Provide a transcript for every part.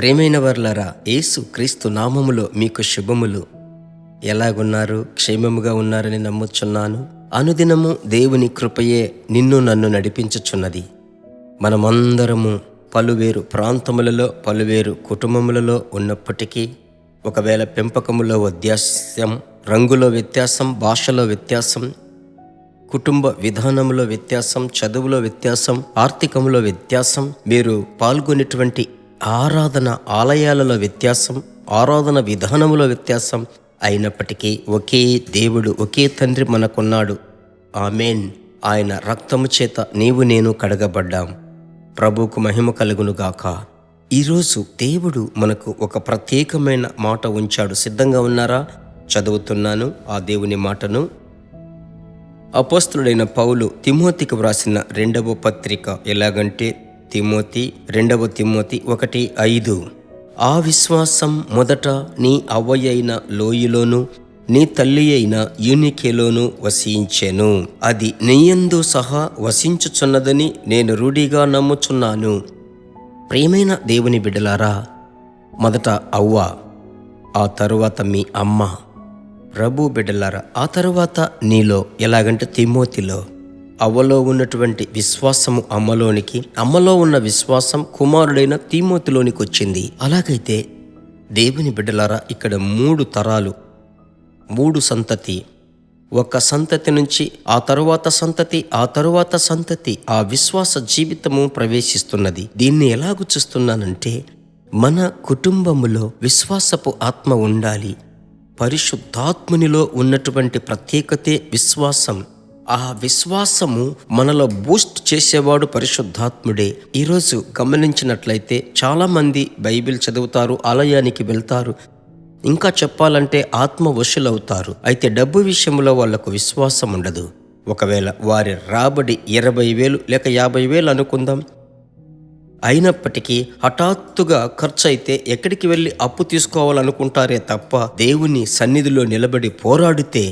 ప్రియమైన వర్లారా, యేసు క్రీస్తు నామములో మీకు శుభములు. ఎలాగున్నారు? క్షేమముగా ఉన్నారని నమ్ముచున్నాను. అనుదినము దేవుని కృపయే నిన్ను నన్ను నడిపించుచున్నది. మనమందరము పలువేరు ప్రాంతములలో, పలువేరు కుటుంబములలో ఉన్నప్పటికీ, ఒకవేళ పెంపకములో వ్యత్యాసం, రంగులో వ్యత్యాసం, భాషలో వ్యత్యాసం, కుటుంబ విధానంలో వ్యత్యాసం, చదువులో వ్యత్యాసం, ఆర్థికంలో వ్యత్యాసం, మీరు పాల్గొనేటువంటి ఆరాధన ఆలయాలలో వ్యత్యాసం, ఆరాధన విధానములో వ్యత్యాసం అయినప్పటికీ ఒకే దేవుడు, ఒకే తండ్రి మనకున్నాడు. ఆమేన్. ఆయన రక్తము చేత నీవు నేను కడగబడ్డాం. ప్రభువుకు మహిమ కలుగునుగాక. ఈరోజు దేవుడు మనకు ఒక ప్రత్యేకమైన మాట ఉంచాడు. సిద్ధంగా ఉన్నారా? చదువుతున్నాను ఆ దేవుని మాటను. అపోస్తలుడైన పౌలు తిమోతికి వ్రాసిన 2వ పత్రిక ఎలాగంటే, తిమోతి 2వ తిమోతి 1:5. ఆ విశ్వాసం మొదట నీ అవ్వయైన లోయలోను, నీ తల్లి అయిన యూనికేలోను వసించెను. అది నీయందు సహా వసించుచున్నదని నేను రూఢిగా నమ్ముచున్నాను. ప్రియమైన దేవుని బిడ్డలారా, మొదట అవ్వ, ఆ తరువాత మీ అమ్మ. ప్రభు బిడ్డలారా, ఆ తరువాత నీలో, ఎలాగంటే తిమోతిలో. అవ్వలో ఉన్నటువంటి విశ్వాసము అమ్మలోనికి, అమ్మలో ఉన్న విశ్వాసం కుమారుడైన తిమోతిలోనికి వచ్చింది. అలాగైతే దేవుని బిడ్డలారా, ఇక్కడ 3 తరాలు, 3 సంతతి. ఒక సంతతి నుంచి ఆ తరువాత సంతతి, ఆ తరువాత సంతతి, ఆ విశ్వాస జీవితము ప్రవేశిస్తున్నది. దీన్ని ఎలాగూ చూస్తున్నానంటే, మన కుటుంబములో విశ్వాసపు ఆత్మ ఉండాలి. పరిశుద్ధాత్మునిలో ఉన్నటువంటి ప్రత్యేకతే విశ్వాసం. ఆ విశ్వాసము మనలో బూస్ట్ చేసేవాడు పరిశుద్ధాత్ముడే. ఈరోజు గమనించినట్లయితే చాలామంది బైబిల్ చదువుతారు, ఆలయానికి వెళ్తారు, ఇంకా చెప్పాలంటే ఆత్మ వశులవుతారు. అయితే డబ్బు విషయంలో వాళ్లకు విశ్వాసం ఉండదు. ఒకవేళ వారి రాబడి 20,000 లేక 50,000 అనుకుందాం. అయినప్పటికీ హఠాత్తుగా ఖర్చు అయితే ఎక్కడికి వెళ్ళి అప్పు తీసుకోవాలనుకుంటారే తప్ప, దేవుని సన్నిధిలో నిలబడి పోరాడితే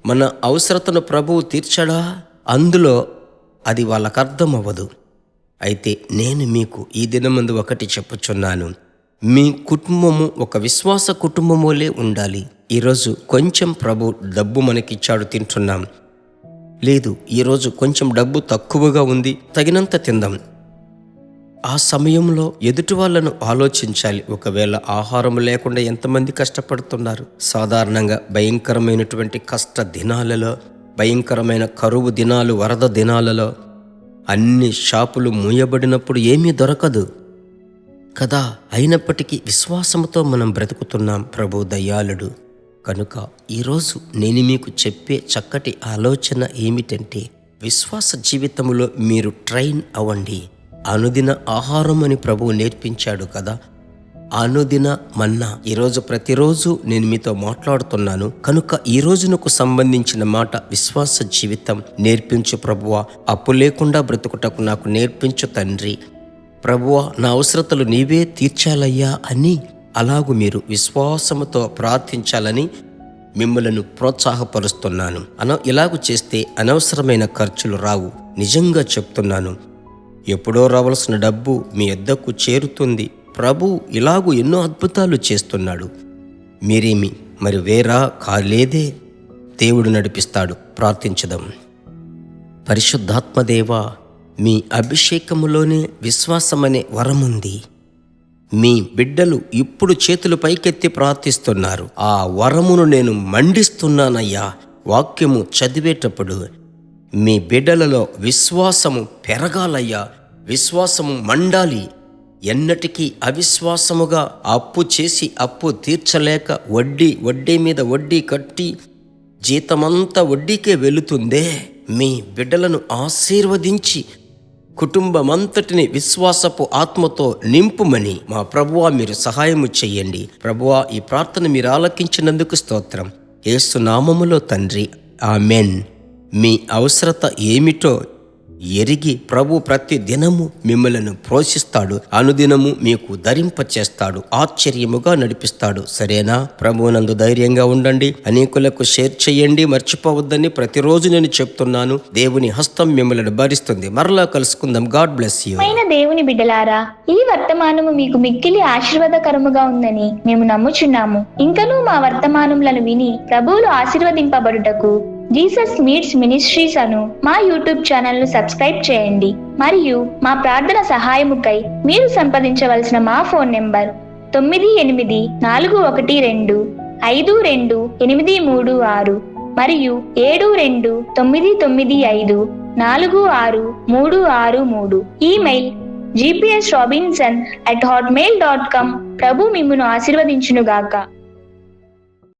మన అవసరతను ప్రభువు తీర్చడా? అందులో అది వాళ్ళకు అర్థం అవ్వదు. అయితే నేను మీకు ఈ దినమందు ఒకటి చెప్పుచున్నాను. మీ కుటుంబము ఒక విశ్వాస కుటుంబములే ఉండాలి. ఈరోజు కొంచెం ప్రభు డబ్బు మనకిచ్చాడు, తింటున్నాం. లేదు, ఈరోజు కొంచెం డబ్బు తక్కువగా ఉంది, తగినంత తిందాం. ఆ సమయంలో ఎదుటి వాళ్ళను ఆలోచించాలి. ఒకవేళ ఆహారం లేకుండా ఎంతమంది కష్టపడుతున్నారు. సాధారణంగా భయంకరమైనటువంటి కష్ట దినాలలో, భయంకరమైన కరువు దినాలు, వరద దినాలలో అన్ని షాపులు మూయబడినప్పుడు ఏమీ దొరకదు కదా. అయినప్పటికీ విశ్వాసంతో మనం బ్రతుకుతున్నాం. ప్రభు దయాళుడు కనుక ఈరోజు నేను మీకు చెప్పే చక్కటి ఆలోచన ఏమిటంటే, విశ్వాస జీవితంలో మీరు ట్రైన్ అవ్వండి. అనుదిన ఆహారం అని ప్రభువు నేర్పించాడు కదా. అనుదిన మన్నా. ఈరోజు ప్రతిరోజు నేను మీతో మాట్లాడుతున్నాను కనుక ఈ రోజునకు సంబంధించిన మాట విశ్వాస జీవితం నేర్పించు ప్రభువా. అప్పు లేకుండా బ్రతుకుటకు నాకు నేర్పించు తండ్రి. ప్రభువా, నా అవసరతలు నీవే తీర్చాలయ్యా అని అలాగూ మీరు విశ్వాసముతో ప్రార్థించాలని మిమ్మలను ప్రోత్సాహపరుస్తున్నాను. ఇలాగూ చేస్తే అనవసరమైన ఖర్చులు రావు. నిజంగా చెప్తున్నాను, ఎప్పుడో రావాల్సిన డబ్బు మీ వద్దకు చేరుతుంది. ప్రభు ఇలాగూ ఎన్నో అద్భుతాలు చేస్తున్నాడు. మీరేమి మరి వేరా కాలేదే. దేవుడు నడిపిస్తాడు. ప్రార్థించుదాం. పరిశుద్ధాత్మదేవా, మీ అభిషేకములోనే విశ్వాసమనే వరముంది. మీ బిడ్డలు ఇప్పుడు చేతులు పైకెత్తి ప్రార్థిస్తున్నారు. ఆ వరమును నేను మండిస్తున్నానయ్యా. వాక్యము చదివేటప్పుడు మీ బిడ్డలలో విశ్వాసము పెరగాలయ్యా. విశ్వాసము మండాలి. ఎన్నటికీ అవిశ్వాసముగా అప్పు చేసి అప్పు తీర్చలేక వడ్డీ మీద వడ్డీ కట్టి జీతమంతా వడ్డీకే వెళుతుందే. మీ బిడ్డలను ఆశీర్వదించి కుటుంబమంతటిని విశ్వాసపు ఆత్మతో నింపుమని మా ప్రభువా మీరు సహాయము చెయ్యండి. ప్రభువా, ఈ ప్రార్థన మీరు ఆలకించినందుకు స్తోత్రం. యేసు నామములో తండ్రి, ఆమెన్. మీ అవసరత ఏమిటో ఎరిగి ప్రభు ప్రతి దినము మిమ్మలను పోషిస్తాడు, అనుదినము మీకు ధరింపచేస్తాడు, ఆశ్చర్యముగా నడిపిస్తాడు. సరేనా? ప్రభువునందు ధైర్యంగా ఉండండి. అనేకులకు షేర్ చేయండి, మర్చిపోవద్దని ప్రతిరోజు నేను చెప్తున్నాను. దేవుని హస్తం మిమ్మల్ని భరిస్తుంది. మరలా కలుసుకుందాం. God bless you. దేవుని బిడ్డలారా, ఈ వర్తమానము మీకు మిక్కిలి ఆశీర్వాదకరముగా ఉందని మేము నమ్ముచున్నాము. ఇంకనూ మా వర్తమానములను విని ప్రభువులు ఆశీర్వదింపబడుటకు జీసస్ మీట్స్ మినిస్ట్రీస్ అను మా యూట్యూబ్ ఛానల్ ను సబ్స్క్రైబ్ చేయండి. మరియు మా ప్రార్థన సహాయముకై మీరు సంప్రదించవలసిన మా ఫోన్ నెంబర్ 9841425286 మరియు 7299546363. Email gpsrobinson@hotmail.com. ప్రభు మిమ్మును ఆశీర్వదించునుగాక.